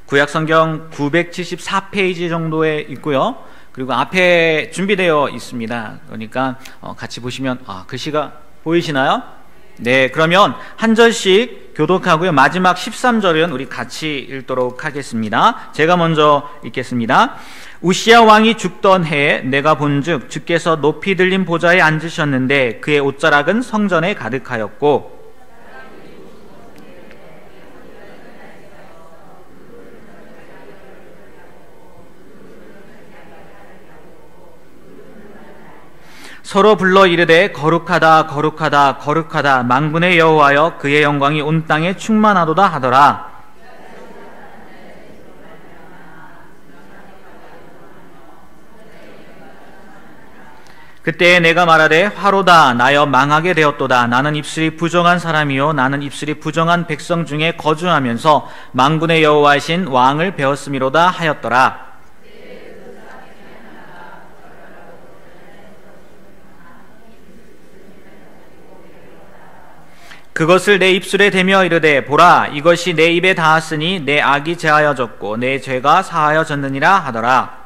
구약성경 974페이지 정도에 있고요. 그리고 앞에 준비되어 있습니다. 그러니까 같이 보시면 글씨가 보이시나요? 네, 그러면 한 절씩 교독하고요. 마지막 13절은 우리 같이 읽도록 하겠습니다. 제가 먼저 읽겠습니다. 우시야 왕이 죽던 해에 내가 본즉 주께서 높이 들린 보좌에 앉으셨는데 그의 옷자락은 성전에 가득하였고 서로 불러 이르되 거룩하다 거룩하다 거룩하다 만군의 여호와여 그의 영광이 온 땅에 충만하도다 하더라. 그때 내가 말하되 화로다 나여 망하게 되었도다. 나는 입술이 부정한 사람이요 나는 입술이 부정한 백성 중에 거주하면서 만군의 여호와이신 왕을 배웠음이로다 하였더라. 그것을 내 입술에 대며 이르되 보라 이것이 내 입에 닿았으니 내 악이 제하여졌고 내 죄가 사하여졌느니라 하더라.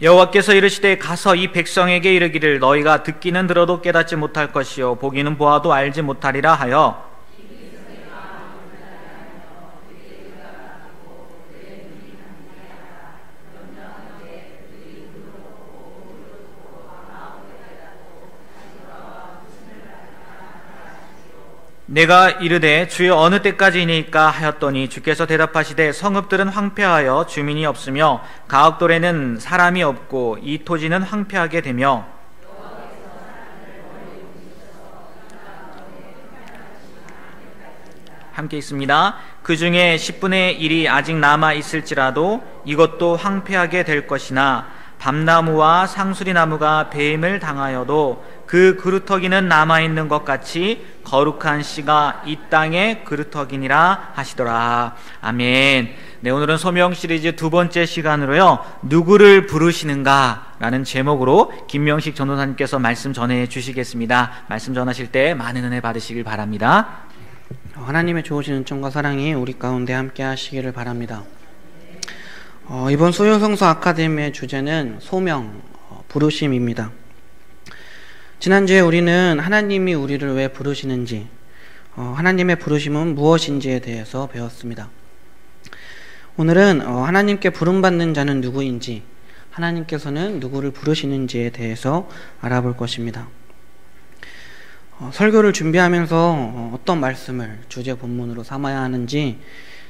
여호와께서 이르시되 가서 이 백성에게 이르기를 너희가 듣기는 들어도 깨닫지 못할 것이요 보기는 보아도 알지 못하리라 하여 내가 이르되 주여 어느 때까지이니까 하였더니 주께서 대답하시되 성읍들은 황폐하여 주민이 없으며 가옥돌에는 사람이 없고 이 토지는 황폐하게 되며 함께 있습니다. 그 중에 10분의 1이 아직 남아 있을지라도 이것도 황폐하게 될 것이나 밤나무와 상수리나무가 배임을 당하여도 그 그루터기는 남아있는 것 같이 거룩한 씨가 이 땅의 그루터기니라 하시더라. 아멘. 네, 오늘은 소명 시리즈 두 번째 시간으로요. 누구를 부르시는가 라는 제목으로 김명식 전도사님께서 말씀 전해 주시겠습니다. 말씀 전하실 때 많은 은혜 받으시길 바랍니다. 하나님의 좋으신 은총과 사랑이 우리 가운데 함께 하시기를 바랍니다. 이번 소요성서 아카데미의 주제는 소명, 부르심입니다. 지난주에 우리는 하나님이 우리를 왜 부르시는지, 하나님의 부르심은 무엇인지에 대해서 배웠습니다. 오늘은 하나님께 부름받는 자는 누구인지, 하나님께서는 누구를 부르시는지에 대해서 알아볼 것입니다. 설교를 준비하면서 어떤 말씀을 주제 본문으로 삼아야 하는지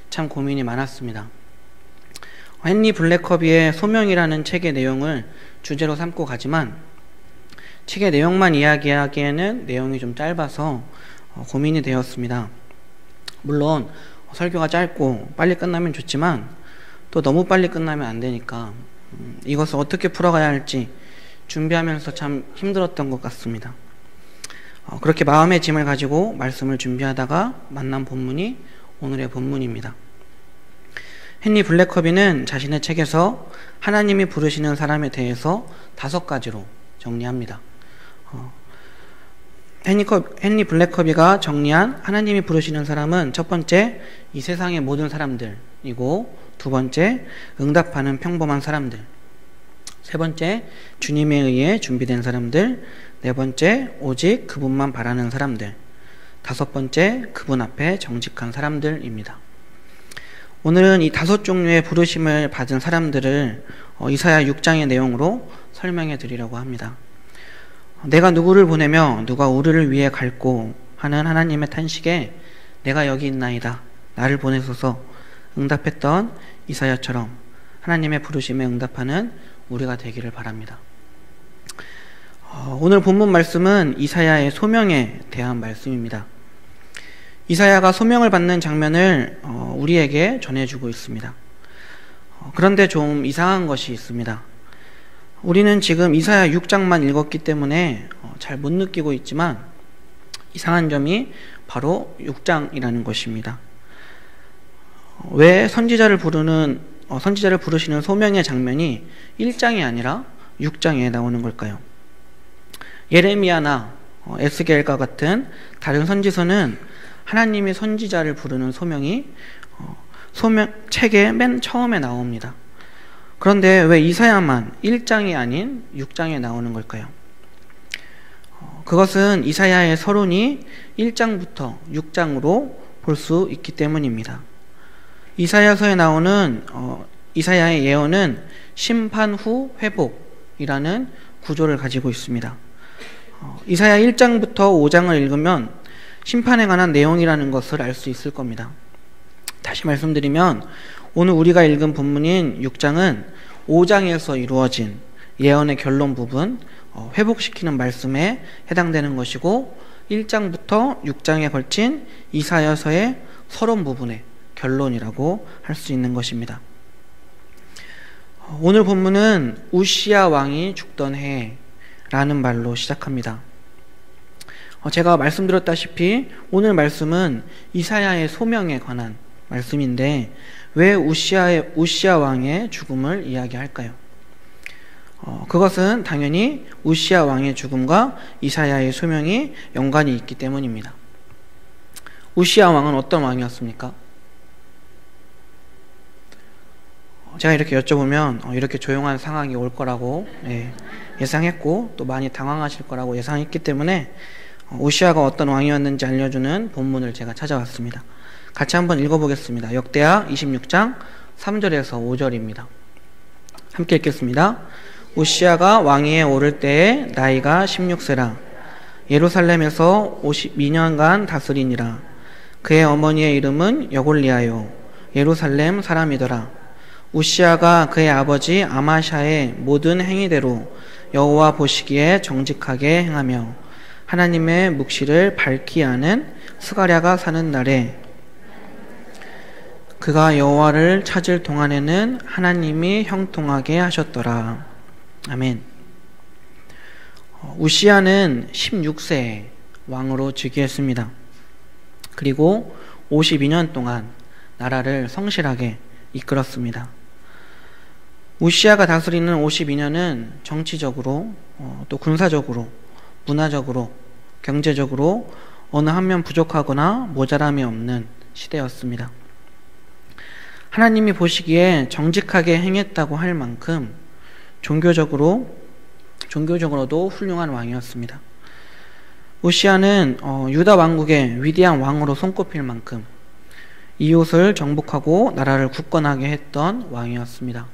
참 고민이 많았습니다. 헨리 블랙커비의 소명이라는 책의 내용을 주제로 삼고 가지만 책의 내용만 이야기하기에는 내용이 좀 짧아서 고민이 되었습니다. 물론 설교가 짧고 빨리 끝나면 좋지만 또 너무 빨리 끝나면 안 되니까 이것을 어떻게 풀어가야 할지 준비하면서 참 힘들었던 것 같습니다. 그렇게 마음의 짐을 가지고 말씀을 준비하다가 만난 본문이 오늘의 본문입니다. 헨리 블랙커비는 자신의 책에서 하나님이 부르시는 사람에 대해서 5가지로 정리합니다. 헨리 블랙커비가 정리한 하나님이 부르시는 사람은 첫 번째, 이 세상의 모든 사람들이고, 두 번째, 응답하는 평범한 사람들, 세 번째, 주님에 의해 준비된 사람들, 네 번째, 오직 그분만 바라는 사람들, 다섯 번째, 그분 앞에 정직한 사람들입니다. 오늘은 이 5종류의 부르심을 받은 사람들을 이사야 6장의 내용으로 설명해 드리려고 합니다. 내가 누구를 보내며 누가 우리를 위해 갈고 하는 하나님의 탄식에 내가 여기 있나이다, 나를 보내소서 응답했던 이사야처럼 하나님의 부르심에 응답하는 우리가 되기를 바랍니다. 오늘 본문 말씀은 이사야의 소명에 대한 말씀입니다. 이사야가 소명을 받는 장면을 우리에게 전해주고 있습니다. 그런데 좀 이상한 것이 있습니다. 우리는 지금 이사야 6장만 읽었기 때문에 잘 못 느끼고 있지만 이상한 점이 바로 6장이라는 것입니다. 왜 선지자를 부르는 선지자를 부르시는 소명의 장면이 1장이 아니라 6장에 나오는 걸까요? 예레미야나 에스겔과 같은 다른 선지서는 하나님이 선지자를 부르는 소명이 책의 맨 처음에 나옵니다. 그런데 왜 이사야만 1장이 아닌 6장에 나오는 걸까요? 그것은 이사야의 서론이 1장부터 6장으로 볼 수 있기 때문입니다. 이사야서에 나오는 이사야의 예언은 심판 후 회복이라는 구조를 가지고 있습니다. 이사야 1장부터 5장을 읽으면 심판에 관한 내용이라는 것을 알 수 있을 겁니다. 다시 말씀드리면 오늘 우리가 읽은 본문인 6장은 5장에서 이루어진 예언의 결론 부분, 회복시키는 말씀에 해당되는 것이고 1장부터 6장에 걸친 이사야서의 서론 부분의 결론이라고 할 수 있는 것입니다. 오늘 본문은 우시야 왕이 죽던 해라는 말로 시작합니다. 제가 말씀드렸다시피 오늘 말씀은 이사야의 소명에 관한 말씀인데 왜 우시야 왕의 죽음을 이야기할까요? 그것은 당연히 우시야 왕의 죽음과 이사야의 소명이 연관이 있기 때문입니다. 우시야 왕은 어떤 왕이었습니까? 제가 이렇게 여쭤보면 이렇게 조용한 상황이 올 거라고 예상했고 또 많이 당황하실 거라고 예상했기 때문에 우시야가 어떤 왕이었는지 알려주는 본문을 제가 찾아왔습니다. 같이 한번 읽어보겠습니다. 역대하 26장 3절에서 5절입니다. 함께 읽겠습니다. 우시야가 왕위에 오를 때에 나이가 16세라 예루살렘에서 52년간 다스리니라. 그의 어머니의 이름은 여골리아요 예루살렘 사람이더라. 우시야가 그의 아버지 아마샤의 모든 행위대로 여호와 보시기에 정직하게 행하며 하나님의 묵시를 밝히 아는 스가랴가 사는 날에 그가 여호와를 찾을 동안에는 하나님이 형통하게 하셨더라. 아멘. 우시야는 16세에 왕으로 즉위했습니다. 그리고 52년 동안 나라를 성실하게 이끌었습니다. 우시야가 다스리는 52년은 정치적으로 또 군사적으로 문화적으로 경제적으로 어느 한면 부족하거나 모자람이 없는 시대였습니다. 하나님이 보시기에 정직하게 행했다고 할 만큼 종교적으로도 훌륭한 왕이었습니다. 우시야는 유다 왕국의 위대한 왕으로 손꼽힐 만큼 이웃을 정복하고 나라를 굳건하게 했던 왕이었습니다.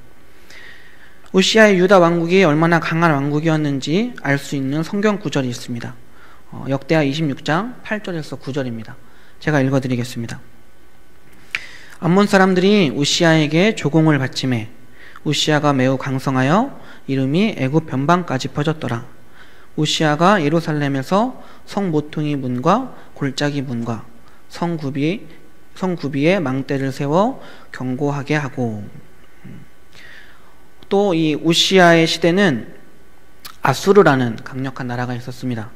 우시야의 유다 왕국이 얼마나 강한 왕국이었는지 알 수 있는 성경 구절이 있습니다. 역대하 26장 8절에서 9절입니다. 제가 읽어드리겠습니다. 암몬 사람들이 우시야에게 조공을 바치매 우시야가 매우 강성하여 이름이 애굽 변방까지 퍼졌더라. 우시야가 예루살렘에서 성 모퉁이 문과 골짜기 문과 성 구비에 망대를 세워 경고하게 하고. 또 이 우시야의 시대는 아수르라는 강력한 나라가 있었습니다.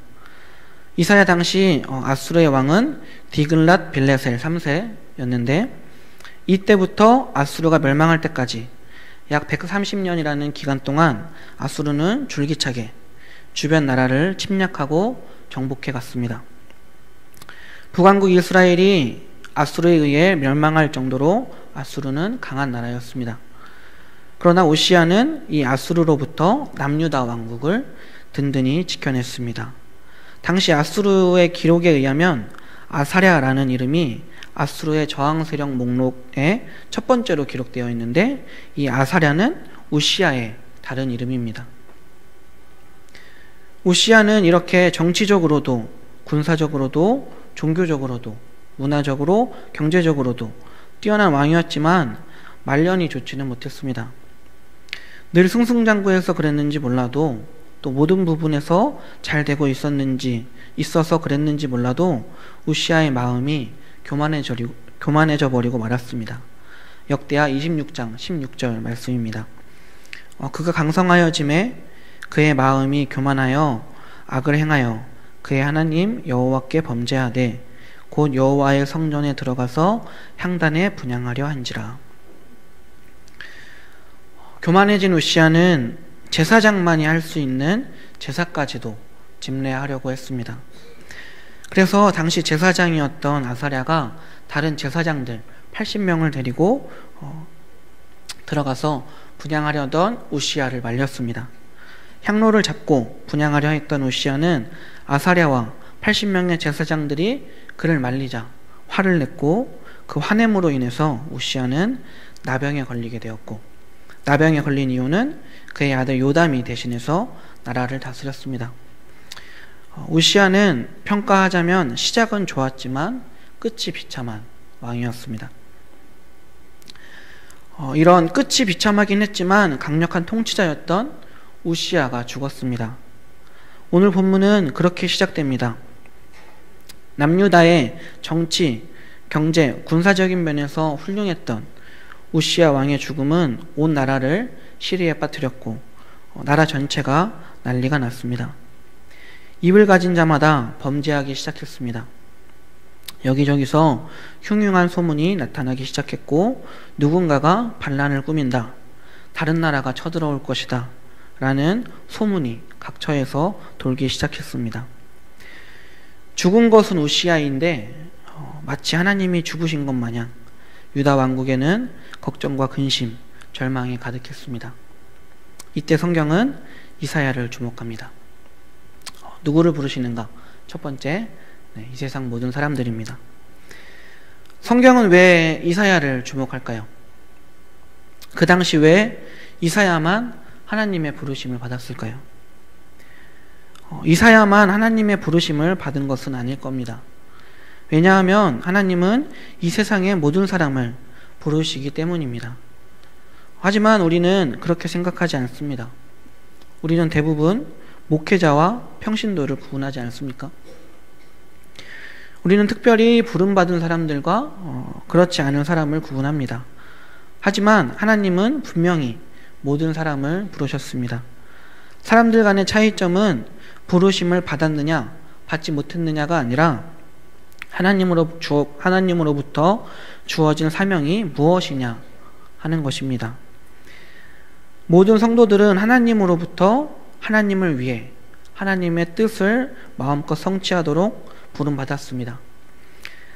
이사야 당시 아수르의 왕은 디글랏 빌레셀 3세였는데 이때부터 아수르가 멸망할 때까지 약 130년이라는 기간 동안 아수르는 줄기차게 주변 나라를 침략하고 정복해 갔습니다. 북왕국 이스라엘이 아수르에 의해 멸망할 정도로 아수르는 강한 나라였습니다. 그러나 우시야는 이 아수르로부터 남유다 왕국을 든든히 지켜냈습니다. 당시 아수르의 기록에 의하면 아사랴라는 이름이 아수르의 저항 세력 목록에 첫 번째로 기록되어 있는데 이 아사랴는 우시야의 다른 이름입니다. 우시야는 이렇게 정치적으로도 군사적으로도 종교적으로도 문화적으로 경제적으로도 뛰어난 왕이었지만 말년이 좋지는 못했습니다. 늘 승승장구해서 그랬는지 몰라도 또 모든 부분에서 잘 되고 있어서 그랬는지 몰라도 우시야의 마음이 교만해져 버리고 말았습니다. 역대하 26장 16절 말씀입니다. 그가 강성하여짐에 그의 마음이 교만하여 악을 행하여 그의 하나님 여호와께 범죄하되 곧 여호와의 성전에 들어가서 향단에 분향하려 한지라. 교만해진 우시아는 제사장만이 할 수 있는 제사까지도 집례하려고 했습니다. 그래서 당시 제사장이었던 아사랴가 다른 제사장들 80명을 데리고 들어가서 분향하려던 우시아를 말렸습니다. 향로를 잡고 분향하려 했던 우시아는 아사랴와 80명의 제사장들이 그를 말리자 화를 냈고, 그 화냄으로 인해서 우시아는 나병에 걸리게 되었고, 나병에 걸린 이유는 그의 아들 요담이 대신해서 나라를 다스렸습니다. 우시아는 평가하자면 시작은 좋았지만 끝이 비참한 왕이었습니다. 이런 끝이 비참하긴 했지만 강력한 통치자였던 우시아가 죽었습니다. 오늘 본문은 그렇게 시작됩니다. 남유다의 정치, 경제, 군사적인 면에서 훌륭했던 우시아 왕의 죽음은 온 나라를 시리에 빠뜨렸고 나라 전체가 난리가 났습니다. 입을 가진 자마다 범죄하기 시작했습니다. 여기저기서 흉흉한 소문이 나타나기 시작했고, 누군가가 반란을 꾸민다, 다른 나라가 쳐들어올 것이다 라는 소문이 각처에서 돌기 시작했습니다. 죽은 것은 우시아인데 마치 하나님이 죽으신 것 마냥 유다 왕국에는 걱정과 근심, 절망이 가득했습니다. 이때 성경은 이사야를 주목합니다. 누구를 부르시는가? 첫 번째, 이 세상 모든 사람들입니다. 성경은 왜 이사야를 주목할까요? 그 당시 왜 이사야만 하나님의 부르심을 받았을까요? 이사야만 하나님의 부르심을 받은 것은 아닐 겁니다. 왜냐하면 하나님은 이 세상의 모든 사람을 부르시기 때문입니다. 하지만 우리는 그렇게 생각하지 않습니다. 우리는 대부분 목회자와 평신도를 구분하지 않습니까? 우리는 특별히 부름받은 사람들과 그렇지 않은 사람을 구분합니다. 하지만 하나님은 분명히 모든 사람을 부르셨습니다. 사람들 간의 차이점은 부르심을 받았느냐 받지 못했느냐가 아니라 하나님으로부터 주어진 사명이 무엇이냐 하는 것입니다. 모든 성도들은 하나님으로부터 하나님을 위해 하나님의 뜻을 마음껏 성취하도록 부름받았습니다.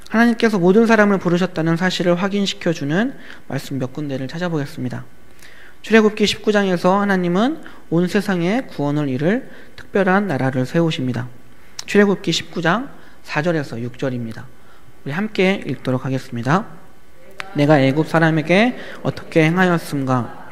하나님께서 모든 사람을 부르셨다는 사실을 확인시켜주는 말씀 몇 군데를 찾아보겠습니다. 출애굽기 19장에서 하나님은 온 세상에 구원을 이룰 특별한 나라를 세우십니다. 출애굽기 19장 4절에서 6절입니다. 우리 함께 읽도록 하겠습니다. 내가 애굽 사람에게 어떻게 행하였음가?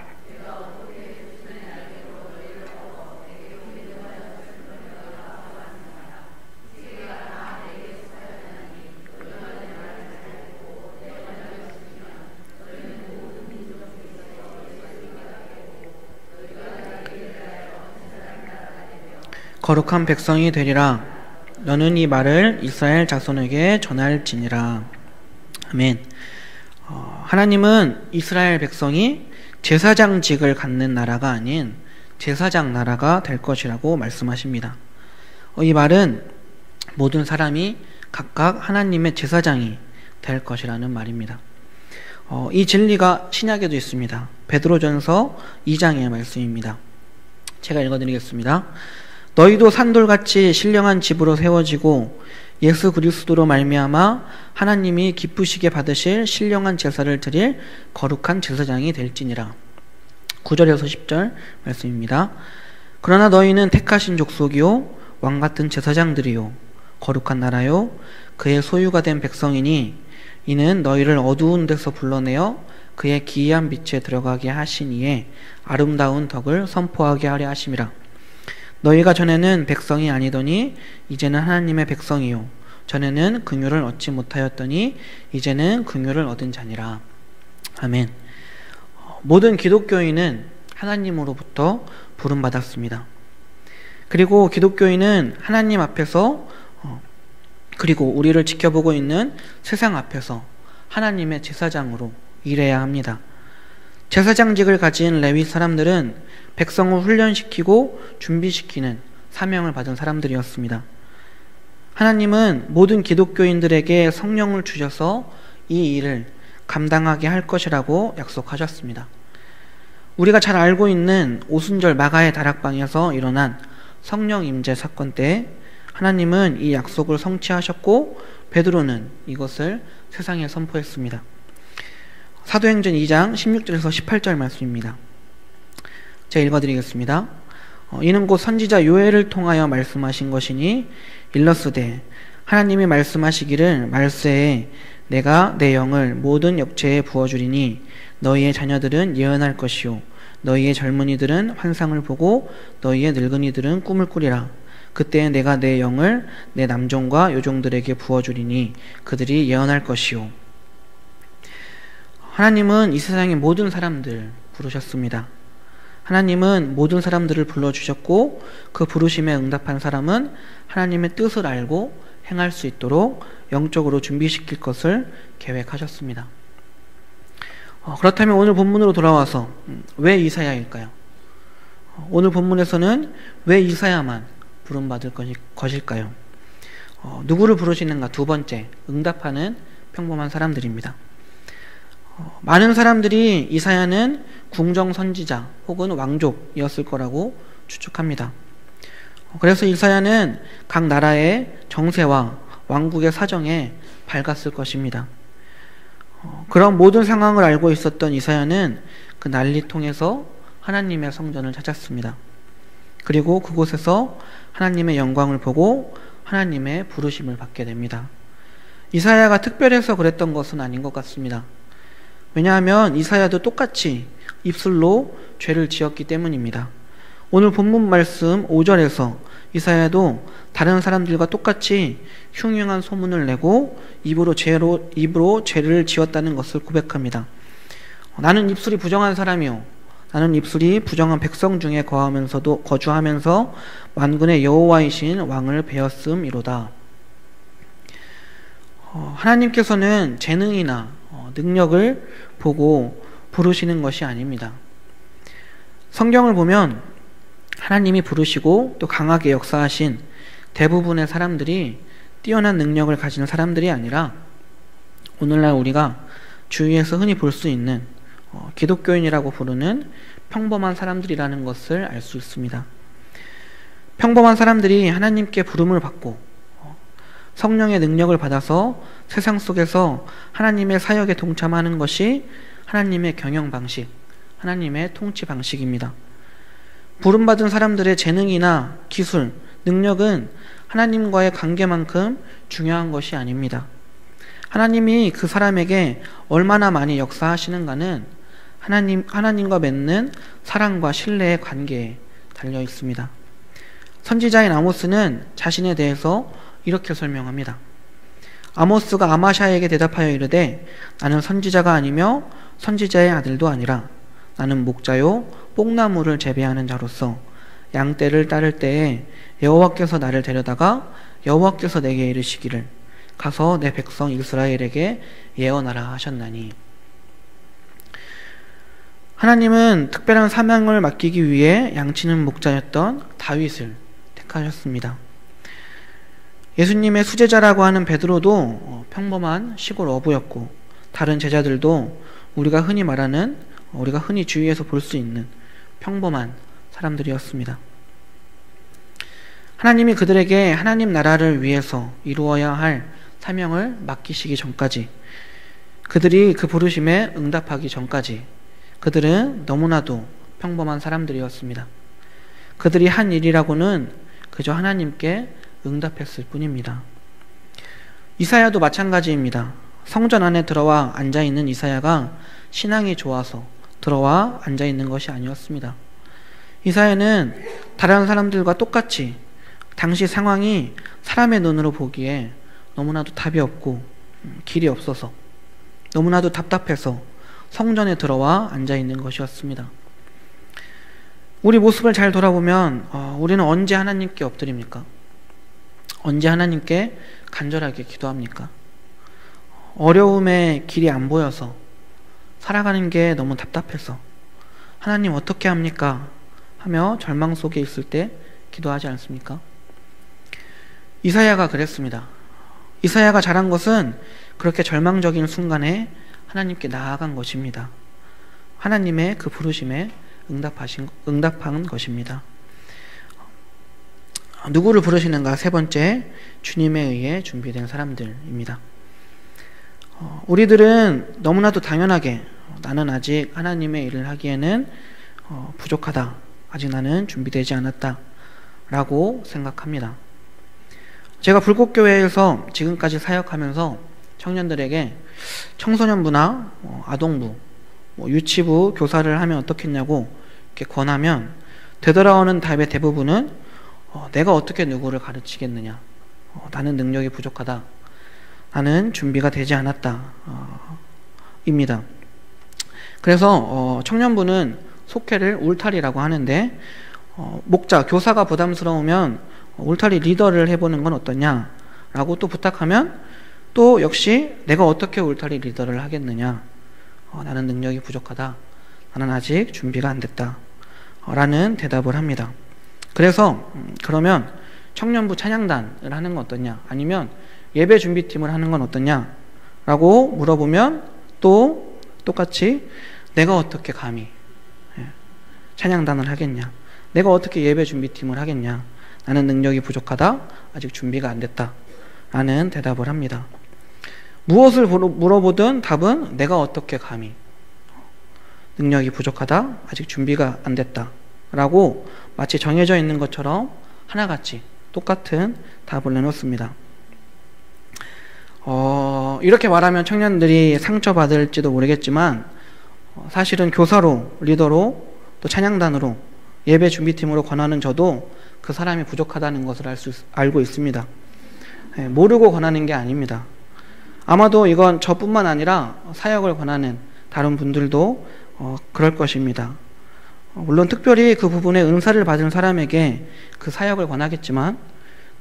거룩한 백성이 되리라. 너는 이 말을 이스라엘 자손에게 전할지니라. 아멘. 하나님은 이스라엘 백성이 제사장직을 갖는 나라가 아닌 제사장 나라가 될 것이라고 말씀하십니다. 이 말은 모든 사람이 각각 하나님의 제사장이 될 것이라는 말입니다. 이 진리가 신약에도 있습니다. 베드로전서 2장의 말씀입니다. 제가 읽어드리겠습니다. 너희도 산돌같이 신령한 집으로 세워지고 예수 그리스도로 말미암아 하나님이 기쁘시게 받으실 신령한 제사를 드릴 거룩한 제사장이 될지니라. 9절에서 10절 말씀입니다. 그러나 너희는 택하신 족속이요 왕같은 제사장들이요 거룩한 나라요 그의 소유가 된 백성이니 이는 너희를 어두운 데서 불러내어 그의 기이한 빛에 들어가게 하시니에 아름다운 덕을 선포하게 하려 하심이라. 너희가 전에는 백성이 아니더니 이제는 하나님의 백성이요 전에는 긍휼을 얻지 못하였더니 이제는 긍휼을 얻은 자니라. 아멘. 모든 기독교인은 하나님으로부터 부름받았습니다. 그리고 기독교인은 하나님 앞에서 그리고 우리를 지켜보고 있는 세상 앞에서 하나님의 제사장으로 일해야 합니다. 제사장직을 가진 레위 사람들은 백성을 훈련시키고 준비시키는 사명을 받은 사람들이었습니다. 하나님은 모든 기독교인들에게 성령을 주셔서 이 일을 감당하게 할 것이라고 약속하셨습니다. 우리가 잘 알고 있는 오순절 마가의 다락방에서 일어난 성령 임재 사건 때 하나님은 이 약속을 성취하셨고 베드로는 이것을 세상에 선포했습니다. 사도행전 2장 16절에서 18절 말씀입니다. 제가 읽어드리겠습니다. 이는 곧 선지자 요엘을 통하여 말씀하신 것이니 일러스되 하나님이 말씀하시기를 말세에 내가 내 영을 모든 역체에 부어주리니 너희의 자녀들은 예언할 것이요 너희의 젊은이들은 환상을 보고 너희의 늙은이들은 꿈을 꾸리라. 그때 내가 내 영을 내 남종과 요종들에게 부어주리니 그들이 예언할 것이요. 하나님은 이 세상의 모든 사람들 부르셨습니다. 하나님은 모든 사람들을 불러주셨고 그 부르심에 응답한 사람은 하나님의 뜻을 알고 행할 수 있도록 영적으로 준비시킬 것을 계획하셨습니다. 그렇다면 오늘 본문으로 돌아와서 왜 이사야일까요? 오늘 본문에서는 왜 이사야만 부름받을 것일까요? 누구를 부르시는가? 두 번째, 응답하는 평범한 사람들입니다. 많은 사람들이 이사야는 궁정 선지자 혹은 왕족이었을 거라고 추측합니다. 그래서 이사야는 각 나라의 정세와 왕국의 사정에 밝았을 것입니다. 그런 모든 상황을 알고 있었던 이사야는 그 난리통에서 하나님의 성전을 찾았습니다. 그리고 그곳에서 하나님의 영광을 보고 하나님의 부르심을 받게 됩니다. 이사야가 특별해서 그랬던 것은 아닌 것 같습니다. 왜냐하면 이사야도 똑같이 입술로 죄를 지었기 때문입니다. 오늘 본문 말씀 5절에서 이사야도 다른 사람들과 똑같이 흉흉한 소문을 내고 입으로 죄를 지었다는 것을 고백합니다. 나는 입술이 부정한 사람이요 나는 입술이 부정한 백성 중에 거주하면서 만군의 여호와이신 왕을 배웠음이로다. 하나님께서는 재능이나 능력을 보고 부르시는 것이 아닙니다. 성경을 보면 하나님이 부르시고 또 강하게 역사하신 대부분의 사람들이 뛰어난 능력을 가진 사람들이 아니라 오늘날 우리가 주위에서 흔히 볼 수 있는 기독교인이라고 부르는 평범한 사람들이라는 것을 알 수 있습니다. 평범한 사람들이 하나님께 부름을 받고 성령의 능력을 받아서 세상 속에서 하나님의 사역에 동참하는 것이 하나님의 경영 방식, 하나님의 통치 방식입니다. 부름받은 사람들의 재능이나 기술, 능력은 하나님과의 관계만큼 중요한 것이 아닙니다. 하나님이 그 사람에게 얼마나 많이 역사하시는가는 하나님과 맺는 사랑과 신뢰의 관계에 달려 있습니다. 선지자인 아모스는 자신에 대해서 이렇게 설명합니다. 아모스가 아마샤에게 대답하여 이르되 나는 선지자가 아니며 선지자의 아들도 아니라 나는 목자요 뽕나무를 재배하는 자로서 양떼를 따를 때에 여호와께서 나를 데려다가 여호와께서 내게 이르시기를 가서 내 백성 이스라엘에게 예언하라 하셨나니. 하나님은 특별한 사명을 맡기기 위해 양치는 목자였던 다윗을 택하셨습니다. 예수님의 수제자라고 하는 베드로도 평범한 시골 어부였고 다른 제자들도 우리가 흔히 주위에서 볼 수 있는 평범한 사람들이었습니다. 하나님이 그들에게 하나님 나라를 위해서 이루어야 할 사명을 맡기시기 전까지, 그들이 그 부르심에 응답하기 전까지 그들은 너무나도 평범한 사람들이었습니다. 그들이 한 일이라고는 그저 하나님께 응답했을 뿐입니다. 이사야도 마찬가지입니다. 성전 안에 들어와 앉아있는 이사야가 신앙이 좋아서 들어와 앉아있는 것이 아니었습니다. 이사야는 다른 사람들과 똑같이 당시 상황이 사람의 눈으로 보기에 너무나도 답이 없고 길이 없어서 너무나도 답답해서 성전에 들어와 앉아있는 것이었습니다. 우리 모습을 잘 돌아보면 우리는 언제 하나님께 엎드립니까? 언제 하나님께 간절하게 기도합니까? 어려움에 길이 안 보여서 살아가는 게 너무 답답해서 하나님 어떻게 합니까? 하며 절망 속에 있을 때 기도하지 않습니까? 이사야가 그랬습니다. 이사야가 잘한 것은 그렇게 절망적인 순간에 하나님께 나아간 것입니다. 하나님의 그 부르심에 응답한 것입니다. 누구를 부르시는가? 세 번째, 주님에 의해 준비된 사람들입니다. 우리들은 너무나도 당연하게 나는 아직 하나님의 일을 하기에는 부족하다. 아직 나는 준비되지 않았다. 라고 생각합니다. 제가 불꽃교회에서 지금까지 사역하면서 청년들에게 청소년부나 아동부, 유치부 교사를 하면 어떻겠냐고 이렇게 권하면 되돌아오는 답의 대부분은 내가 어떻게 누구를 가르치겠느냐. 나는 능력이 부족하다. 나는 준비가 되지 않았다. 입니다. 그래서 청년부는 속회를 울타리라고 하는데 목자, 교사가 부담스러우면 울타리 리더를 해보는 건 어떠냐라고 또 부탁하면 또 역시 내가 어떻게 울타리 리더를 하겠느냐. 나는 능력이 부족하다. 나는 아직 준비가 안 됐다. 라는 대답을 합니다. 그래서 그러면 청년부 찬양단을 하는 건 어떠냐? 아니면 예배 준비팀을 하는 건 어떠냐? 라고 물어보면 또 똑같이 내가 어떻게 감히 찬양단을 하겠냐? 내가 어떻게 예배 준비팀을 하겠냐? 나는 능력이 부족하다. 아직 준비가 안 됐다. 라는 대답을 합니다. 무엇을 물어보든 답은 내가 어떻게 감히 능력이 부족하다. 아직 준비가 안 됐다. 라고 마치 정해져 있는 것처럼 하나같이 똑같은 답을 내놓습니다. 이렇게 말하면 청년들이 상처받을지도 모르겠지만 사실은 교사로, 리더로, 또 찬양단으로, 예배 준비팀으로 권하는 저도 그 사람이 부족하다는 것을 알고 있습니다. 모르고 권하는 게 아닙니다. 아마도 이건 저뿐만 아니라 사역을 권하는 다른 분들도 그럴 것입니다. 물론 특별히 그 부분에 은사를 받은 사람에게 그 사역을 권하겠지만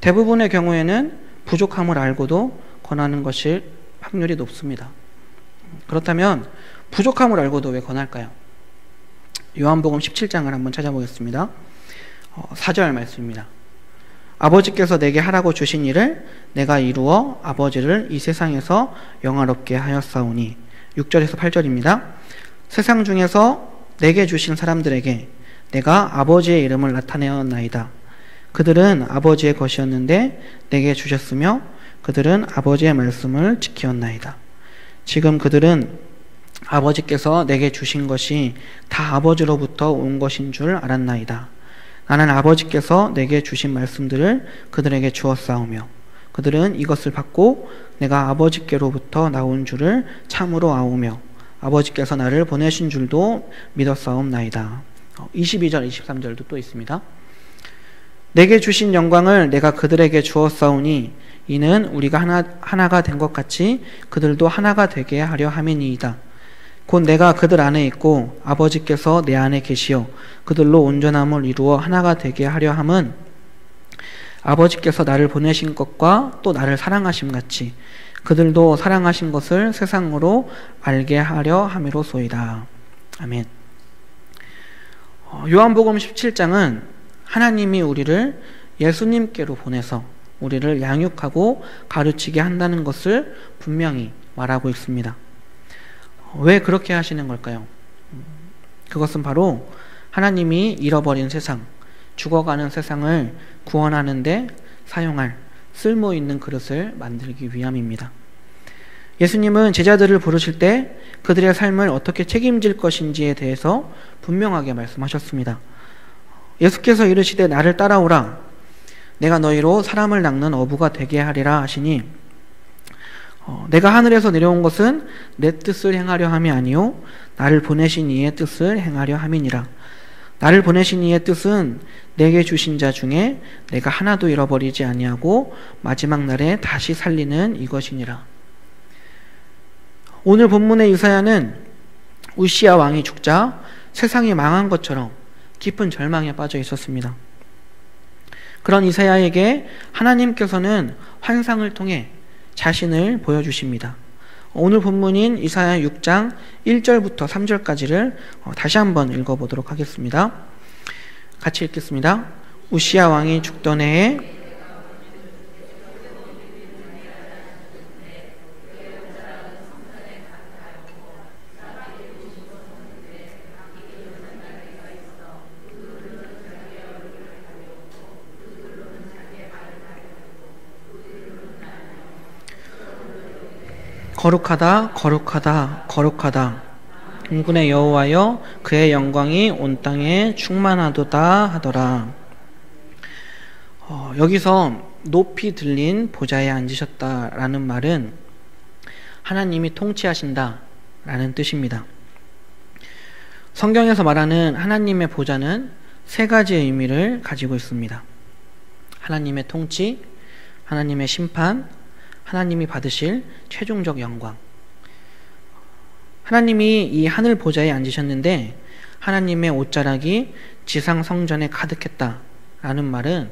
대부분의 경우에는 부족함을 알고도 권하는 것일 확률이 높습니다. 그렇다면 부족함을 알고도 왜 권할까요? 요한복음 17장을 한번 찾아보겠습니다. 4절 말씀입니다. 아버지께서 내게 하라고 주신 일을 내가 이루어 아버지를 이 세상에서 영화롭게 하였사오니. 6절에서 8절입니다. 세상 중에서 내게 주신 사람들에게 내가 아버지의 이름을 나타내었나이다. 그들은 아버지의 것이었는데 내게 주셨으며 그들은 아버지의 말씀을 지키었나이다. 지금 그들은 아버지께서 내게 주신 것이 다 아버지로부터 온 것인 줄 알았나이다. 나는 아버지께서 내게 주신 말씀들을 그들에게 주었사오며 그들은 이것을 받고 내가 아버지께로부터 나온 줄을 참으로 아오며 아버지께서 나를 보내신 줄도 믿었사옵나이다. 22절, 23절도 또 있습니다. 내게 주신 영광을 내가 그들에게 주었사오니 이는 우리가 하나가 된 것 같이 그들도 하나가 되게 하려 함이니이다. 곧 내가 그들 안에 있고 아버지께서 내 안에 계시어 그들로 온전함을 이루어 하나가 되게 하려 함은 아버지께서 나를 보내신 것과 또 나를 사랑하심 같이 그들도 사랑하신 것을 세상으로 알게 하려 함이로소이다. 아멘. 요한복음 17장은 하나님이 우리를 예수님께로 보내서 우리를 양육하고 가르치게 한다는 것을 분명히 말하고 있습니다. 왜 그렇게 하시는 걸까요? 그것은 바로 하나님이 잃어버린 세상, 죽어가는 세상을 구원하는 데 사용할 쓸모 있는 그릇을 만들기 위함입니다. 예수님은 제자들을 부르실 때 그들의 삶을 어떻게 책임질 것인지에 대해서 분명하게 말씀하셨습니다. 예수께서 이르시되 나를 따라오라. 내가 너희로 사람을 낚는 어부가 되게 하리라 하시니 내가 하늘에서 내려온 것은 내 뜻을 행하려 함이 아니요 나를 보내신 이의 뜻을 행하려 함이니라. 나를 보내신 이의 뜻은 내게 주신 자 중에 내가 하나도 잃어버리지 아니하고 마지막 날에 다시 살리는 이것이니라. 오늘 본문의 이사야는 우시야 왕이 죽자 세상이 망한 것처럼 깊은 절망에 빠져 있었습니다. 그런 이사야에게 하나님께서는 환상을 통해 자신을 보여주십니다. 오늘 본문인 이사야 6장 1절부터 3절까지를 다시 한번 읽어보도록 하겠습니다. 같이 읽겠습니다. 우시야 왕이 죽던 해에 거룩하다, 거룩하다, 거룩하다. 군군의 여호와여, 그의 영광이 온 땅에 충만하도다 하더라. 여기서 높이 들린 보좌에 앉으셨다라는 말은 하나님이 통치하신다라는 뜻입니다. 성경에서 말하는 하나님의 보좌는 세 가지의 의미를 가지고 있습니다. 하나님의 통치, 하나님의 심판, 하나님이 받으실 최종적 영광. 하나님이 이 하늘 보좌에 앉으셨는데 하나님의 옷자락이 지상 성전에 가득했다라는 말은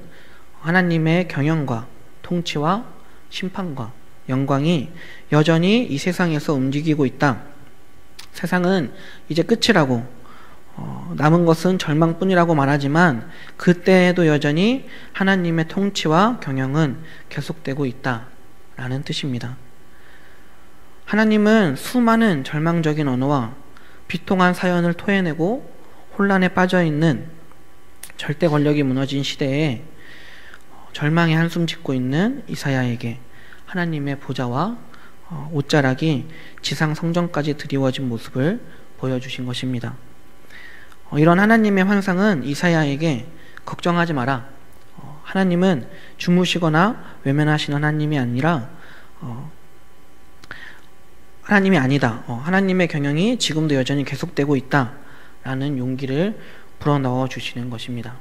하나님의 경영과 통치와 심판과 영광이 여전히 이 세상에서 움직이고 있다. 세상은 이제 끝이라고 남은 것은 절망뿐이라고 말하지만 그때에도 여전히 하나님의 통치와 경영은 계속되고 있다라는 뜻입니다. 하나님은 수많은 절망적인 언어와 비통한 사연을 토해내고 혼란에 빠져있는 절대 권력이 무너진 시대에 절망의 한숨 짓고 있는 이사야에게 하나님의 보좌와 옷자락이 지상 성전까지 드리워진 모습을 보여주신 것입니다. 이런 하나님의 환상은 이사야에게 걱정하지 마라. 하나님은 주무시거나 외면하시는 하나님이 아니라 하나님이 아니다. 하나님의 경영이 지금도 여전히 계속되고 있다라는 용기를 불어넣어 주시는 것입니다.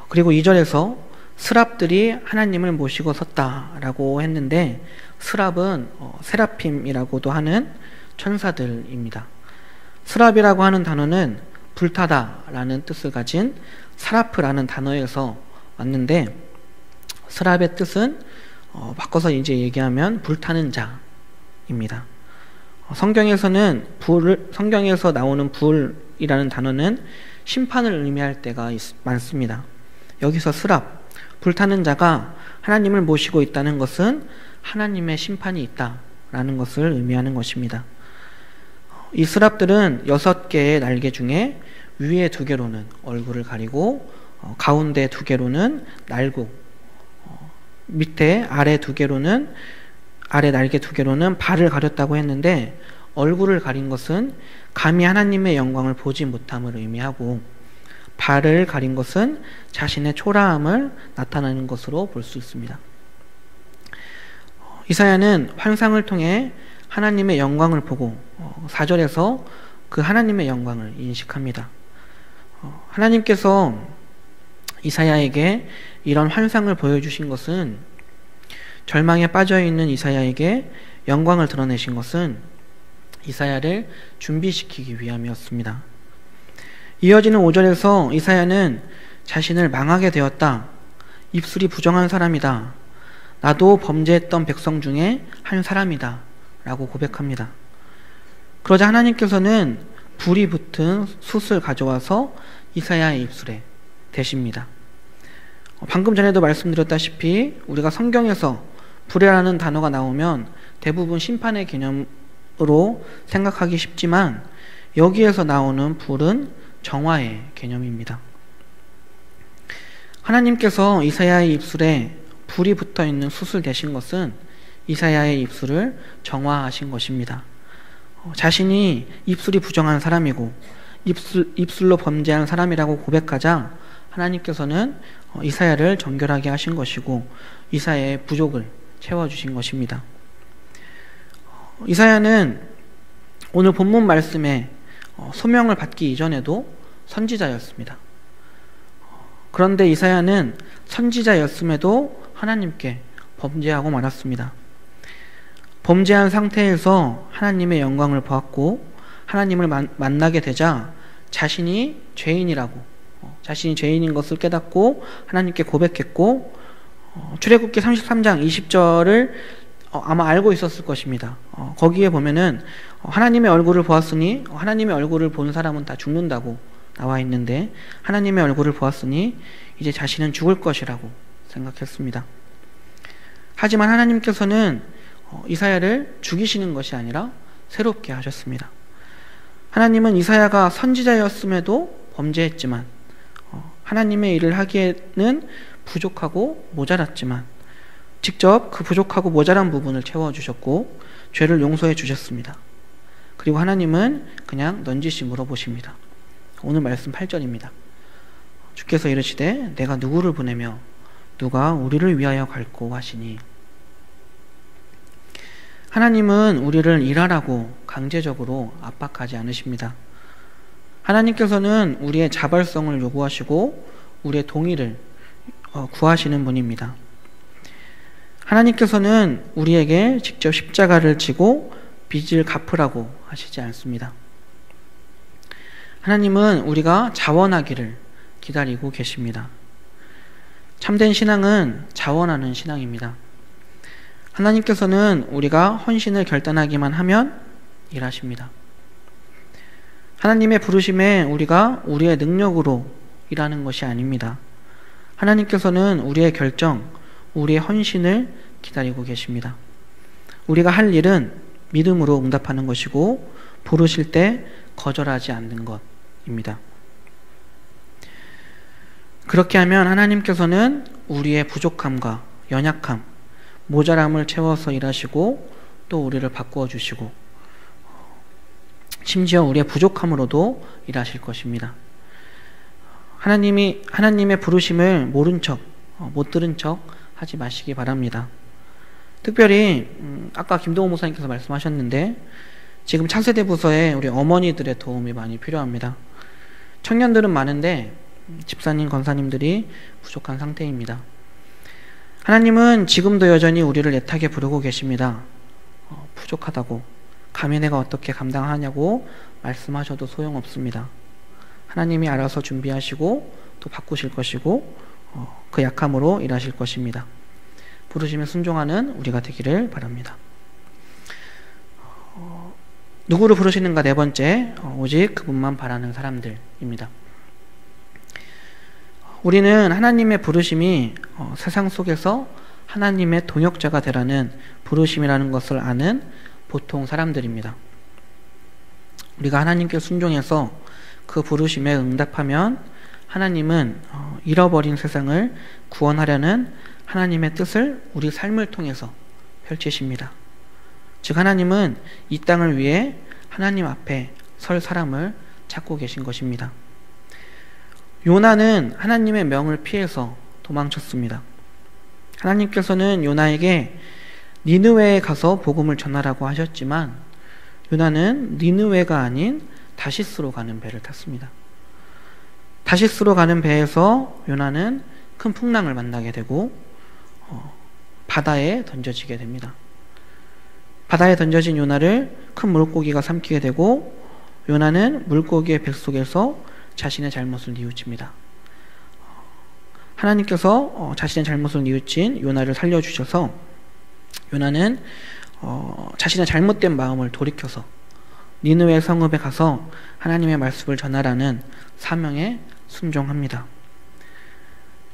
그리고 2절에서 스랍들이 하나님을 모시고 섰다라고 했는데 스랍은 세라핌이라고도 하는 천사들입니다. 스랍이라고 하는 단어는 불타다라는 뜻을 가진 사라프라는 단어에서 왔는데 스랍의 뜻은 바꿔서 이제 얘기하면 불타는 자입니다. 성경에서 나오는 불이라는 단어는 심판을 의미할 때가 많습니다. 여기서 스랍, 불타는 자가 하나님을 모시고 있다는 것은 하나님의 심판이 있다라는 것을 의미하는 것입니다. 이 스랍들은 6개의 날개 중에 위에 2개로는 얼굴을 가리고 가운데 2개로는 날고 밑에 아래 날개 2개로는 발을 가렸다고 했는데 얼굴을 가린 것은 감히 하나님의 영광을 보지 못함을 의미하고 발을 가린 것은 자신의 초라함을 나타내는 것으로 볼 수 있습니다. 이사야는 환상을 통해 하나님의 영광을 보고 4절에서 그 하나님의 영광을 인식합니다. 하나님께서 이사야에게 이런 환상을 보여주신 것은 절망에 빠져있는 이사야에게 영광을 드러내신 것은 이사야를 준비시키기 위함이었습니다. 이어지는 5절에서 이사야는 자신을 망하게 되었다. 입술이 부정한 사람이다. 나도 범죄했던 백성 중에 한 사람이다. 라고 고백합니다. 그러자 하나님께서는 불이 붙은 숯을 가져와서 이사야의 입술에 대십니다. 방금 전에도 말씀드렸다시피 우리가 성경에서 불이라는 단어가 나오면 대부분 심판의 개념으로 생각하기 쉽지만 여기에서 나오는 불은 정화의 개념입니다. 하나님께서 이사야의 입술에 불이 붙어 있는 숯을 대신 것은 이사야의 입술을 정화하신 것입니다. 자신이 입술이 부정한 사람이고 입술로 범죄한 사람이라고 고백하자 하나님께서는 이사야를 정결하게 하신 것이고 이사야의 부족을 채워주신 것입니다. 이사야는 오늘 본문 말씀에 소명을 받기 이전에도 선지자였습니다. 그런데 이사야는 선지자였음에도 하나님께 범죄하고 말았습니다. 범죄한 상태에서 하나님의 영광을 보았고 하나님을 만나게 되자 자신이 죄인인 것을 깨닫고 하나님께 고백했고 출애굽기 33장 20절을 아마 알고 있었을 것입니다. 거기에 보면은 하나님의 얼굴을 보았으니 하나님의 얼굴을 본 사람은 다 죽는다고 나와 있는데 하나님의 얼굴을 보았으니 이제 자신은 죽을 것이라고 생각했습니다. 하지만 하나님께서는 이사야를 죽이시는 것이 아니라 새롭게 하셨습니다. 하나님은 이사야가 선지자였음에도 범죄했지만 하나님의 일을 하기에는 부족하고 모자랐지만 직접 그 부족하고 모자란 부분을 채워주셨고 죄를 용서해 주셨습니다. 그리고 하나님은 그냥 넌지시 물어보십니다. 오늘 말씀 8절입니다. 주께서 이르시되 내가 누구를 보내며 누가 우리를 위하여 갈고 하시니. 하나님은 우리를 일하라고 강제적으로 압박하지 않으십니다. 하나님께서는 우리의 자발성을 요구하시고 우리의 동의를 구하시는 분입니다. 하나님께서는 우리에게 직접 십자가를 지고 빚을 갚으라고 하시지 않습니다. 하나님은 우리가 자원하기를 기다리고 계십니다. 참된 신앙은 자원하는 신앙입니다. 하나님께서는 우리가 헌신을 결단하기만 하면 일하십니다. 하나님의 부르심에 우리가 우리의 능력으로 일하는 것이 아닙니다. 하나님께서는 우리의 결정, 우리의 헌신을 기다리고 계십니다. 우리가 할 일은 믿음으로 응답하는 것이고 부르실 때 거절하지 않는 것입니다. 그렇게 하면 하나님께서는 우리의 부족함과 연약함, 모자람을 채워서 일하시고 또 우리를 바꾸어 주시고 심지어 우리의 부족함으로도 일하실 것입니다. 하나님의 부르심을 모른 척, 못 들은 척 하지 마시기 바랍니다. 특별히 아까 김동호 목사님께서 말씀하셨는데 지금 차세대 부서에 우리 어머니들의 도움이 많이 필요합니다. 청년들은 많은데 집사님, 권사님들이 부족한 상태입니다. 하나님은 지금도 여전히 우리를 애타게 부르고 계십니다. 부족하다고, 감히 내가 어떻게 감당하냐고 말씀하셔도 소용없습니다. 하나님이 알아서 준비하시고 또 바꾸실 것이고 그 약함으로 일하실 것입니다. 부르심에 순종하는 우리가 되기를 바랍니다. 누구를 부르시는가? 네 번째, 오직 그분만 바라는 사람들입니다. 우리는 하나님의 부르심이 세상 속에서 하나님의 동역자가 되라는 부르심이라는 것을 아는 보통 사람들입니다. 우리가 하나님께 순종해서 그 부르심에 응답하면 하나님은 잃어버린 세상을 구원하려는 하나님의 뜻을 우리 삶을 통해서 펼치십니다. 즉 하나님은 이 땅을 위해 하나님 앞에 설 사람을 찾고 계신 것입니다. 요나는 하나님의 명을 피해서 도망쳤습니다. 하나님께서는 요나에게 니느웨에 가서 복음을 전하라고 하셨지만 요나는 니느웨가 아닌 다시스로 가는 배를 탔습니다. 다시스로 가는 배에서 요나는 큰 풍랑을 만나게 되고 바다에 던져지게 됩니다. 바다에 던져진 요나를 큰 물고기가 삼키게 되고 요나는 물고기의 뱃속에서 자신의 잘못을 뉘우칩니다. 하나님께서 자신의 잘못을 뉘우친 요나를 살려주셔서 요나는 자신의 잘못된 마음을 돌이켜서 니느웨 성읍에 가서 하나님의 말씀을 전하라는 사명에 순종합니다.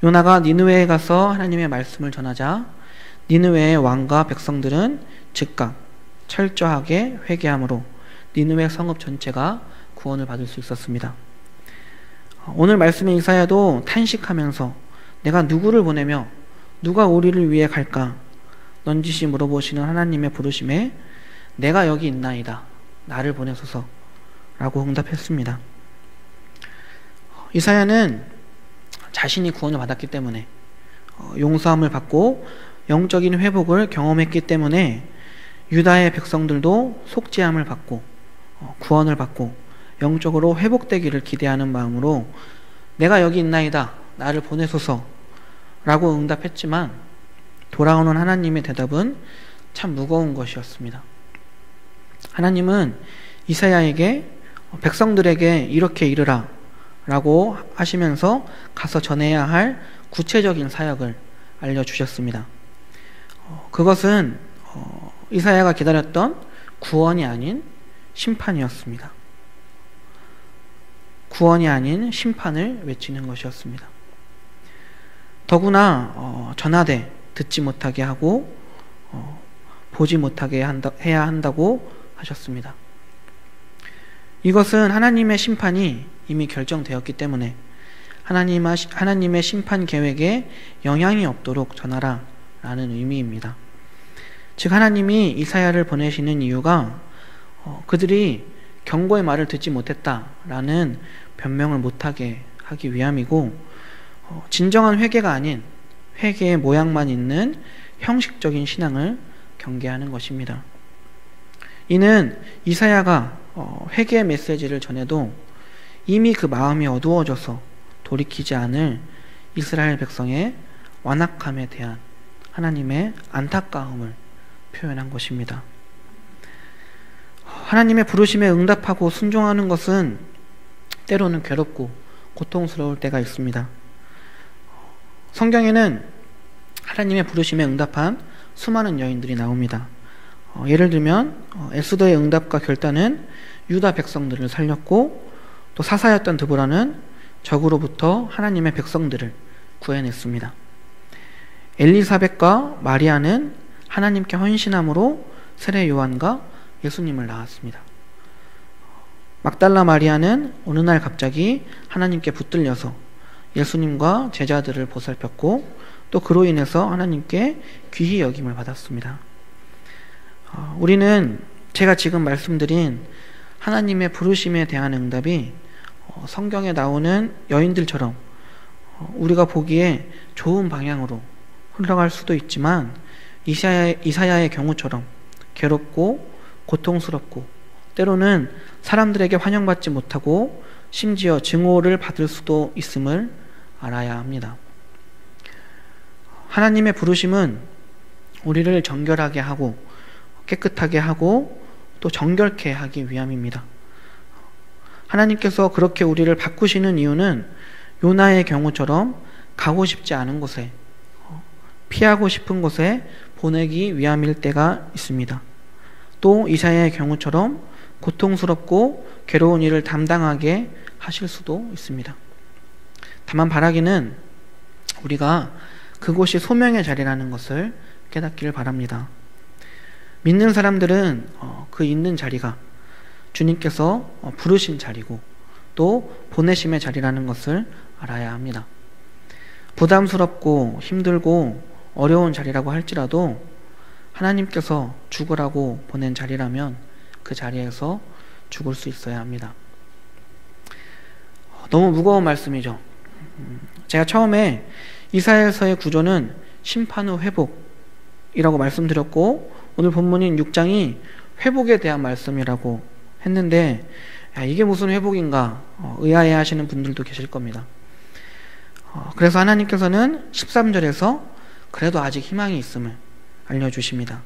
요나가 니느웨에 가서 하나님의 말씀을 전하자 니느웨의 왕과 백성들은 즉각 철저하게 회개함으로 니느웨 성읍 전체가 구원을 받을 수 있었습니다. 오늘 말씀의 이사야도 탄식하면서 내가 누구를 보내며 누가 우리를 위해 갈까 넌지시 물어보시는 하나님의 부르심에 내가 여기 있나이다 나를 보내소서 라고 응답했습니다. 이사야는 자신이 구원을 받았기 때문에 용서함을 받고 영적인 회복을 경험했기 때문에 유다의 백성들도 속죄함을 받고 구원을 받고 영적으로 회복되기를 기대하는 마음으로 내가 여기 있나이다 나를 보내소서 라고 응답했지만 돌아오는 하나님의 대답은 참 무거운 것이었습니다. 하나님은 이사야에게 백성들에게 이렇게 이르라 라고 하시면서 가서 전해야 할 구체적인 사역을 알려주셨습니다. 그것은 이사야가 기다렸던 구원이 아닌 심판이었습니다. 구원이 아닌 심판을 외치는 것이었습니다. 더구나 전하되 듣지 못하게 하고 보지 못하게 해야 한다고 하셨습니다. 이것은 하나님의 심판이 이미 결정되었기 때문에 하나님의 심판 계획에 영향이 없도록 전하라 라는 의미입니다. 즉 하나님이 이사야를 보내시는 이유가 그들이 경고의 말을 듣지 못했다라는 변명을 못하게 하기 위함이고, 진정한 회개가 아닌 회개의 모양만 있는 형식적인 신앙을 경계하는 것입니다. 이는 이사야가 회개의 메시지를 전해도 이미 그 마음이 어두워져서 돌이키지 않을 이스라엘 백성의 완악함에 대한 하나님의 안타까움을 표현한 것입니다. 하나님의 부르심에 응답하고 순종하는 것은 때로는 괴롭고 고통스러울 때가 있습니다. 성경에는 하나님의 부르심에 응답한 수많은 여인들이 나옵니다. 예를 들면 에스더의 응답과 결단은 유다 백성들을 살렸고, 또 사사였던 드보라는 적으로부터 하나님의 백성들을 구해냈습니다. 엘리사벳과 마리아는 하나님께 헌신함으로 세례 요한과 예수님을 낳았습니다. 막달라 마리아는 어느 날 갑자기 하나님께 붙들려서 예수님과 제자들을 보살폈고, 또 그로 인해서 하나님께 귀히 여김을 받았습니다. 우리는 제가 지금 말씀드린 하나님의 부르심에 대한 응답이 성경에 나오는 여인들처럼 우리가 보기에 좋은 방향으로 흘러갈 수도 있지만, 이사야의 경우처럼 괴롭고 고통스럽고 때로는 사람들에게 환영받지 못하고 심지어 증오를 받을 수도 있음을 알아야 합니다. 하나님의 부르심은 우리를 정결하게 하고 깨끗하게 하고 또 정결케 하기 위함입니다. 하나님께서 그렇게 우리를 바꾸시는 이유는 요나의 경우처럼 가고 싶지 않은 곳에, 피하고 싶은 곳에 보내기 위함일 때가 있습니다. 또 이사야의 경우처럼 고통스럽고 괴로운 일을 담당하게 하실 수도 있습니다. 다만 바라기는 우리가 그곳이 소명의 자리라는 것을 깨닫기를 바랍니다. 믿는 사람들은 그 있는 자리가 주님께서 부르신 자리고 또 보내심의 자리라는 것을 알아야 합니다. 부담스럽고 힘들고 어려운 자리라고 할지라도 하나님께서 죽으라고 보낸 자리라면 그 자리에서 죽을 수 있어야 합니다. 너무 무거운 말씀이죠. 제가 처음에 이사야서의 구조는 심판 후 회복이라고 말씀드렸고, 오늘 본문인 6장이 회복에 대한 말씀이라고 했는데, 이게 무슨 회복인가 의아해 하시는 분들도 계실 겁니다. 그래서 하나님께서는 13절에서 그래도 아직 희망이 있음을 알려주십니다.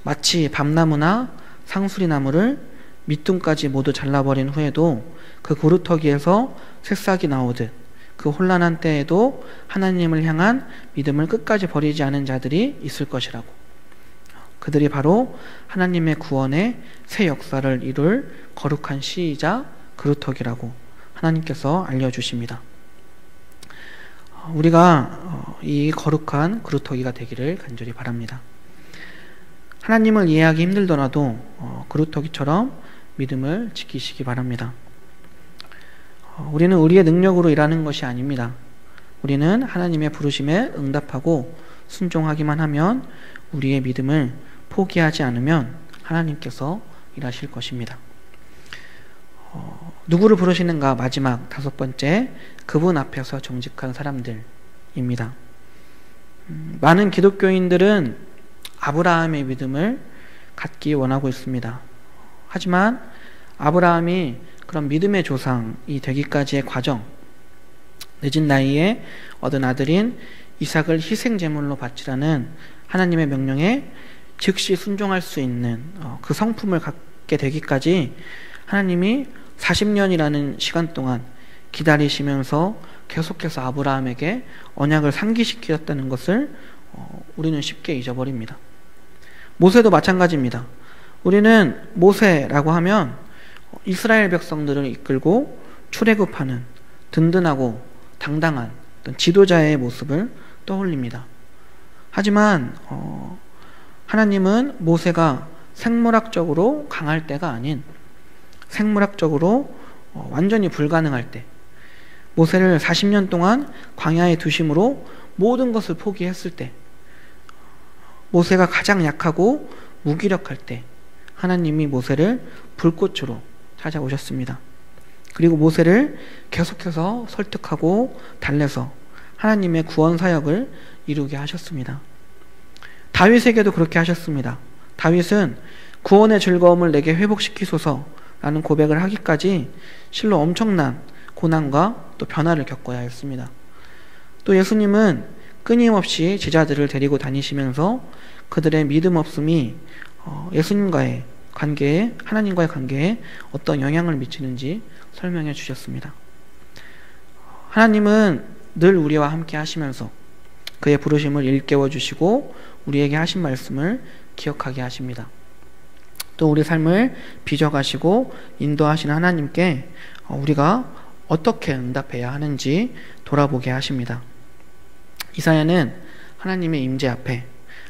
마치 밤나무나 상수리나무를 밑둥까지 모두 잘라버린 후에도 그 고루터기에서 새싹이 나오듯 그 혼란한 때에도 하나님을 향한 믿음을 끝까지 버리지 않은 자들이 있을 것이라고. 그들이 바로 하나님의 구원의 새 역사를 이룰 거룩한 씨이자 그루터기라고 하나님께서 알려주십니다. 우리가 이 거룩한 그루터기가 되기를 간절히 바랍니다. 하나님을 이해하기 힘들더라도 그루터기처럼 믿음을 지키시기 바랍니다. 우리는 우리의 능력으로 일하는 것이 아닙니다. 우리는 하나님의 부르심에 응답하고 순종하기만 하면, 우리의 믿음을 포기하지 않으면 하나님께서 일하실 것입니다. 누구를 부르시는가? 마지막 5번째, 그분 앞에서 정직한 사람들입니다. 많은 기독교인들은 아브라함의 믿음을 갖기 원하고 있습니다. 하지만 아브라함이 그런 믿음의 조상이 되기까지의 과정, 늦은 나이에 얻은 아들인 이삭을 희생제물로 바치라는 하나님의 명령에 즉시 순종할 수 있는 그 성품을 갖게 되기까지 하나님이 40년이라는 시간 동안 기다리시면서 계속해서 아브라함에게 언약을 상기시키셨다는 것을 우리는 쉽게 잊어버립니다. 모세도 마찬가지입니다. 우리는 모세라고 하면 이스라엘 백성들을 이끌고 출애굽하는 든든하고 당당한 어떤 지도자의 모습을 떠올립니다. 하지만 하나님은 모세가 생물학적으로 강할 때가 아닌, 생물학적으로 완전히 불가능할 때, 모세를 40년 동안 광야에 두심으로 모든 것을 포기했을 때, 모세가 가장 약하고 무기력할 때 하나님이 모세를 불꽃으로 찾아오셨습니다. 그리고 모세를 계속해서 설득하고 달래서 하나님의 구원 사역을 이루게 하셨습니다. 다윗에게도 그렇게 하셨습니다. 다윗은 구원의 즐거움을 내게 회복시키소서라는 고백을 하기까지 실로 엄청난 고난과 또 변화를 겪어야 했습니다. 또 예수님은 끊임없이 제자들을 데리고 다니시면서 그들의 믿음 없음이 예수님과의 관계에, 하나님과의 관계에 어떤 영향을 미치는지 설명해 주셨습니다. 하나님은 늘 우리와 함께 하시면서 그의 부르심을 일깨워 주시고 우리에게 하신 말씀을 기억하게 하십니다. 또 우리 삶을 빚어가시고 인도하시는 하나님께 우리가 어떻게 응답해야 하는지 돌아보게 하십니다. 이사야는 하나님의 임재 앞에,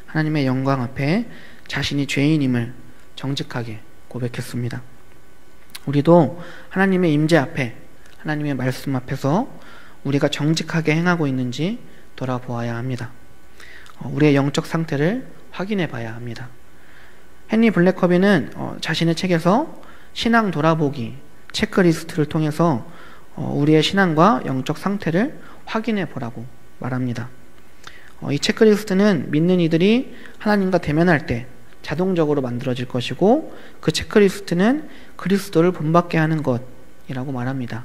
하나님의 영광 앞에 자신이 죄인임을 정직하게 고백했습니다. 우리도 하나님의 임재 앞에, 하나님의 말씀 앞에서 우리가 정직하게 행하고 있는지 돌아보아야 합니다. 우리의 영적 상태를 확인해 봐야 합니다. 헨리 블랙커비는 자신의 책에서 신앙 돌아보기 체크리스트를 통해서 우리의 신앙과 영적 상태를 확인해 보라고 말합니다. 이 체크리스트는 믿는 이들이 하나님과 대면할 때 자동적으로 만들어질 것이고, 그 체크리스트는 그리스도를 본받게 하는 것이라고 말합니다.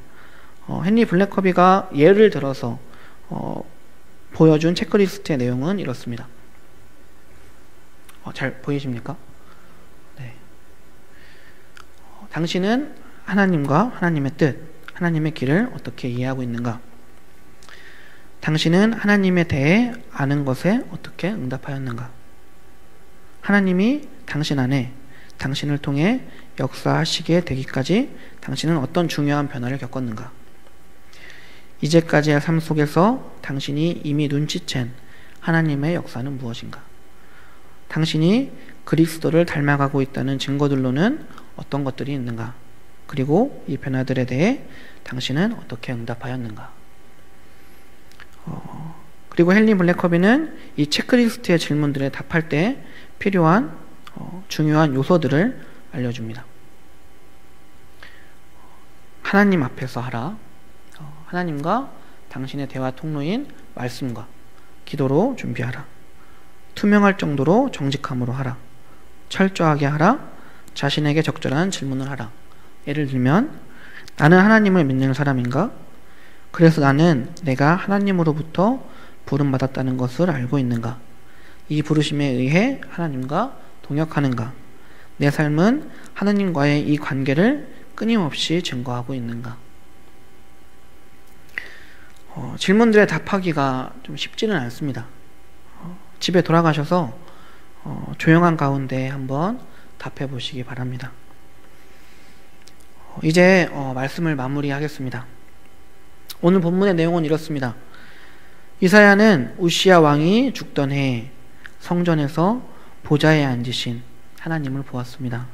헨리 블랙커비가 예를 들어서 보여준 체크리스트의 내용은 이렇습니다. 잘 보이십니까? 네. 당신은 하나님과 하나님의 뜻, 하나님의 길을 어떻게 이해하고 있는가? 당신은 하나님에 대해 아는 것에 어떻게 응답하였는가? 하나님이 당신 안에 당신을 통해 역사하시게 되기까지 당신은 어떤 중요한 변화를 겪었는가? 이제까지의 삶 속에서 당신이 이미 눈치챈 하나님의 역사는 무엇인가? 당신이 그리스도를 닮아가고 있다는 증거들로는 어떤 것들이 있는가? 그리고 이 변화들에 대해 당신은 어떻게 응답하였는가? 그리고 헨리 블랙커비는 이 체크리스트의 질문들에 답할 때 필요한 중요한 요소들을 알려줍니다. 하나님 앞에서 하라. 하나님과 당신의 대화 통로인 말씀과 기도로 준비하라. 투명할 정도로 정직함으로 하라. 철저하게 하라. 자신에게 적절한 질문을 하라. 예를 들면, 나는 하나님을 믿는 사람인가? 그래서 나는 내가 하나님으로부터 부름받았다는 것을 알고 있는가? 이 부르심에 의해 하나님과 동역하는가? 내 삶은 하나님과의 이 관계를 끊임없이 증거하고 있는가? 질문들에 답하기가 좀 쉽지는 않습니다. 집에 돌아가셔서 조용한 가운데 한번 답해 보시기 바랍니다. 이제 말씀을 마무리하겠습니다. 오늘 본문의 내용은 이렇습니다. 이사야는 우시야 왕이 죽던 해에 성전에서 보좌에 앉으신 하나님을 보았습니다.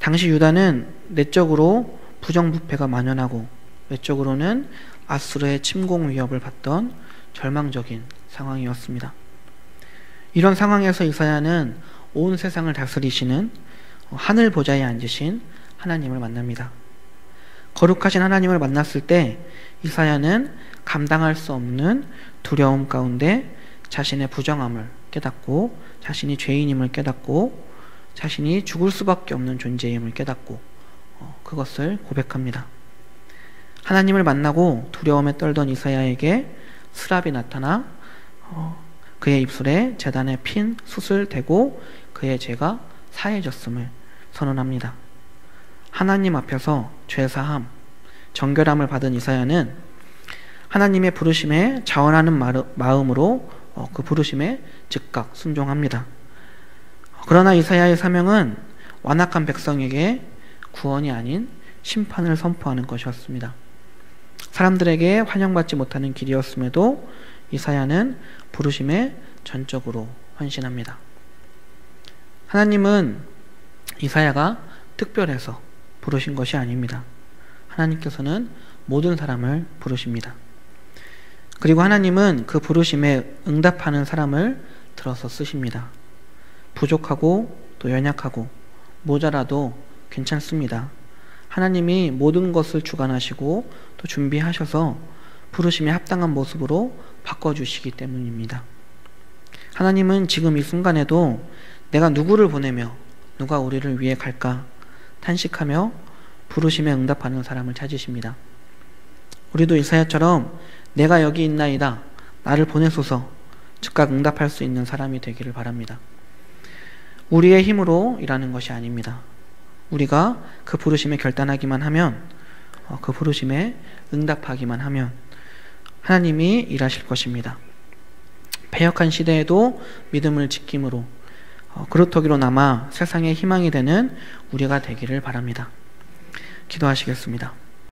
당시 유다는 내적으로 부정부패가 만연하고 외적으로는 아수르의 침공 위협을 받던 절망적인 상황이었습니다. 이런 상황에서 이사야는 온 세상을 다스리시는 하늘 보좌에 앉으신 하나님을 만납니다. 거룩하신 하나님을 만났을 때 이사야는 감당할 수 없는 두려움 가운데 자신의 부정함을 깨닫고, 자신이 죄인임을 깨닫고, 자신이 죽을 수밖에 없는 존재임을 깨닫고 그것을 고백합니다. 하나님을 만나고 두려움에 떨던 이사야에게 스랍이 나타나 그의 입술에 제단에 핀 숯을 대고 그의 죄가 사해졌음을 선언합니다. 하나님 앞에서 죄사함, 정결함을 받은 이사야는 하나님의 부르심에 자원하는 마음으로 그 부르심에 즉각 순종합니다. 그러나 이사야의 사명은 완악한 백성에게 구원이 아닌 심판을 선포하는 것이었습니다. 사람들에게 환영받지 못하는 길이었음에도 이사야는 부르심에 전적으로 헌신합니다. 하나님은 이사야가 특별해서 부르신 것이 아닙니다. 하나님께서는 모든 사람을 부르십니다. 그리고 하나님은 그 부르심에 응답하는 사람을 들어서 쓰십니다. 부족하고 또 연약하고 모자라도 괜찮습니다. 하나님이 모든 것을 주관하시고 또 준비하셔서 부르심에 합당한 모습으로 바꿔주시기 때문입니다. 하나님은 지금 이 순간에도 내가 누구를 보내며 누가 우리를 위해 갈까 탄식하며 부르심에 응답하는 사람을 찾으십니다. 우리도 이사야처럼 내가 여기 있나이다, 나를 보내소서 즉각 응답할 수 있는 사람이 되기를 바랍니다. 우리의 힘으로 일하는 것이 아닙니다. 우리가 그 부르심에 결단하기만 하면, 그 부르심에 응답하기만 하면 하나님이 일하실 것입니다. 패역한 시대에도 믿음을 지킴으로 그루터기로 남아 세상의 희망이 되는 우리가 되기를 바랍니다. 기도하시겠습니다.